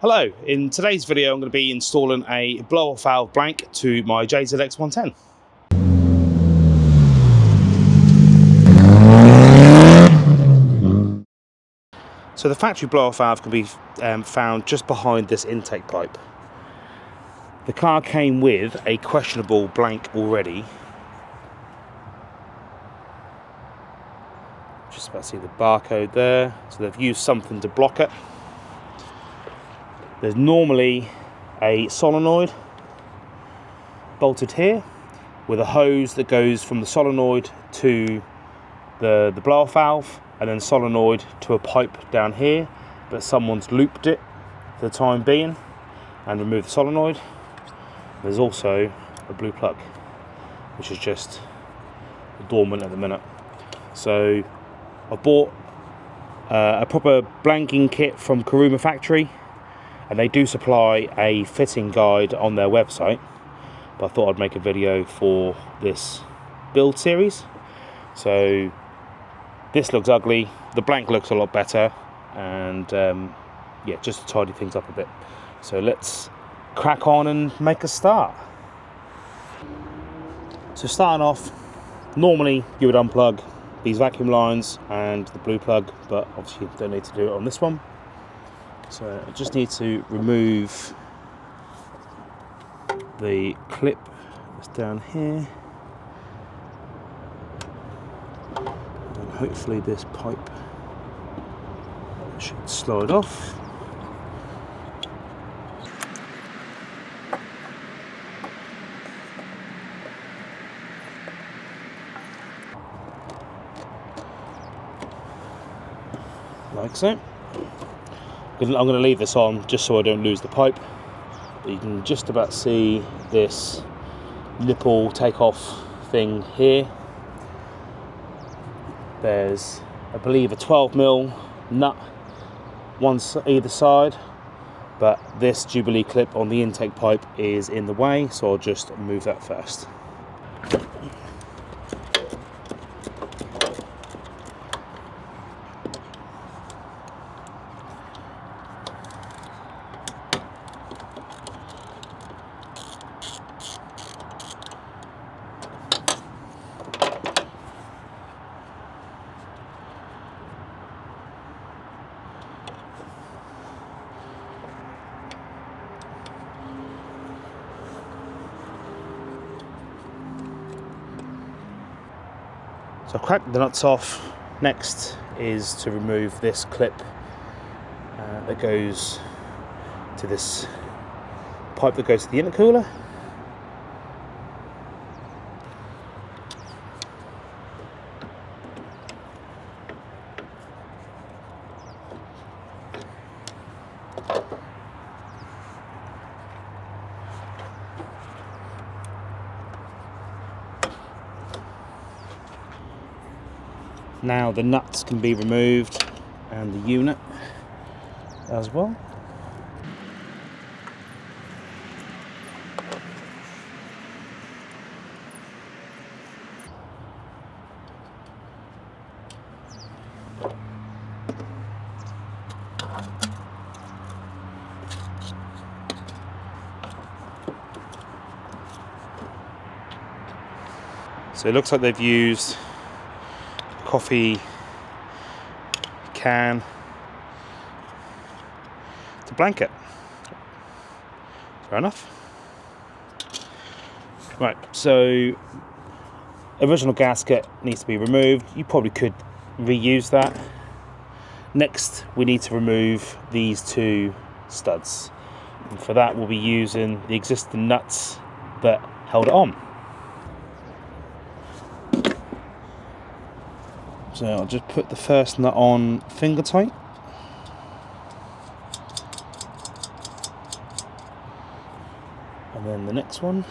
Hello, in today's video I'm going to be installing a blow-off valve blank to my JZX110. So the factory blow-off valve can be found just behind this intake pipe. The car came with a questionable blank already. Just about to see the barcode there, so they've used something to block it. There's normally a solenoid bolted here with a hose that goes from the solenoid to the blow-off valve, and then solenoid to a pipe down here, but someone's looped it for the time being and removed the solenoid. There's also a blue plug, which is just dormant at the minute. So I bought a proper blanking kit from Karuma Factory, and they do supply a fitting guide on their website, but I thought I'd make a video for this build series. So this looks ugly, the blank looks a lot better, and yeah, just to tidy things up a bit. So let's crack on and make a start. So starting off, normally you would unplug these vacuum lines and the blue plug, but obviously you don't need to do it on this one. So I just need to remove the clip that's down here, and hopefully this pipe should slide off. Like so. I'm going to leave this on just so I don't lose the pipe. But you can just about see this nipple take-off thing here. There's, I believe, a 12mm nut either side, but this Jubilee clip on the intake pipe is in the way, so I'll just move that first. So I've cracked the nuts off. Next is to remove this clip that goes to this pipe that goes to the intercooler. Now the nuts can be removed, and the unit as well. So it looks like they've used coffee can to blanket. Fair enough. Right, so original gasket needs to be removed. You probably could reuse that. Next, we need to remove these two studs, and for that we'll be using the existing nuts that held it on. So I'll just put the first nut on finger tight. And then the next one.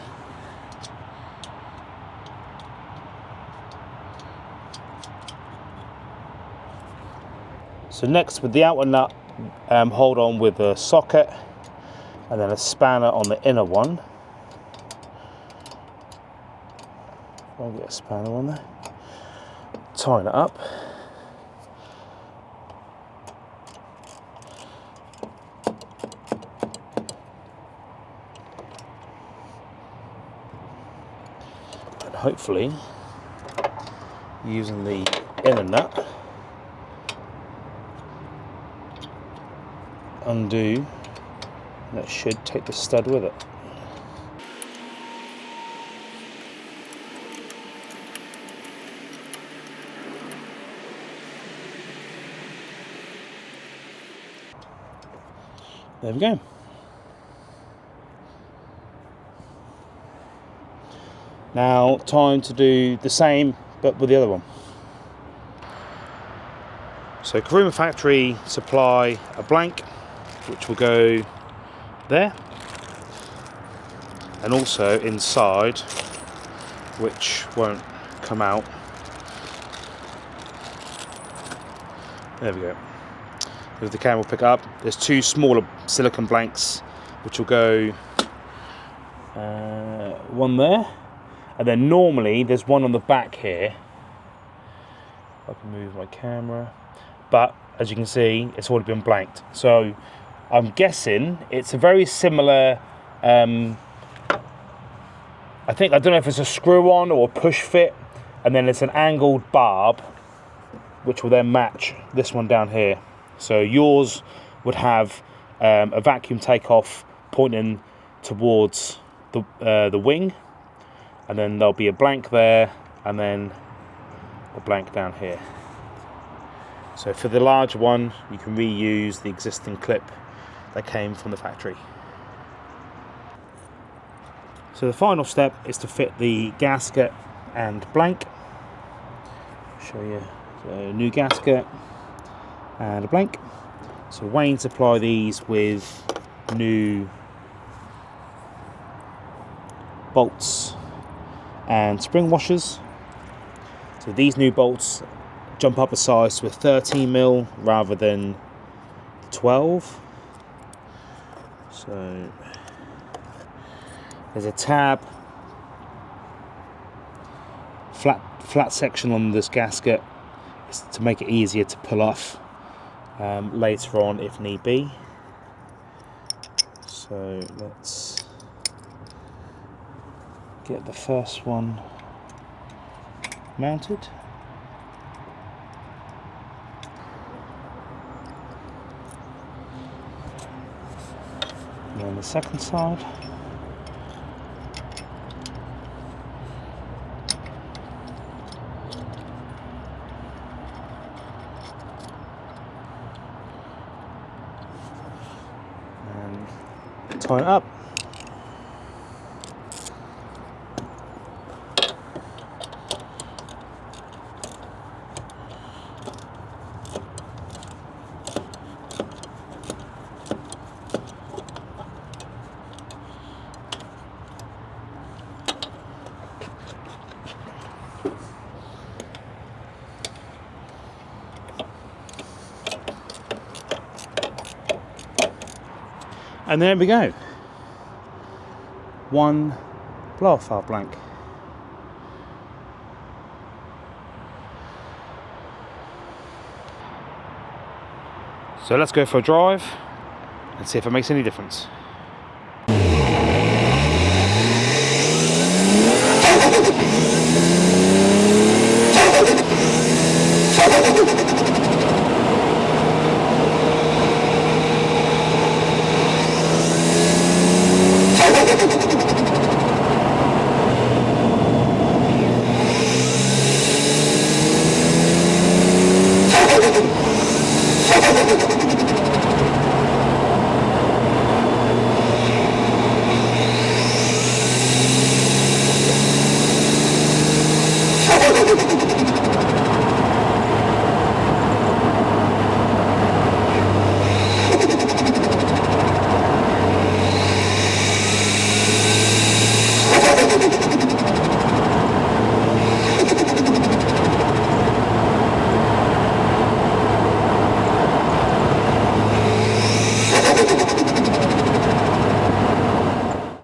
So next, with the outer nut, hold on with a socket and then a spanner on the inner one. I'll get a spanner on there. Tying it up. hopefully, using the inner nut, undo, that should take the stud with it. There we go. Now, time to do the same, but with the other one. So, Karuma Factory supply a blank, which will go there, and also inside, which won't come out. There we go. If the camera will pick up, there's two smaller silicone blanks, which will go one there, and then normally there's one on the back here. I can move my camera, but as you can see, it's already been blanked. So I'm guessing it's a very similar. I don't know if it's a screw-on or a push fit, and then it's an angled barb, which will then match this one down here. So yours would have a vacuum takeoff pointing towards the wing, and then there'll be a blank there, and then a blank down here. So for the larger one, you can reuse the existing clip that came from the factory. So the final step is to fit the gasket and blank. Show you a new gasket and a blank. So Wayne supply these with new bolts and spring washers. So these new bolts jump up a size to a 13mm rather than 12. So there's a tab, flat section on this gasket to make it easier to pull off later on if need be. So let's get the first one mounted. And then the second side. Tie it up. And there we go. One blow-off valve blank. So let's go for a drive and see if it makes any difference.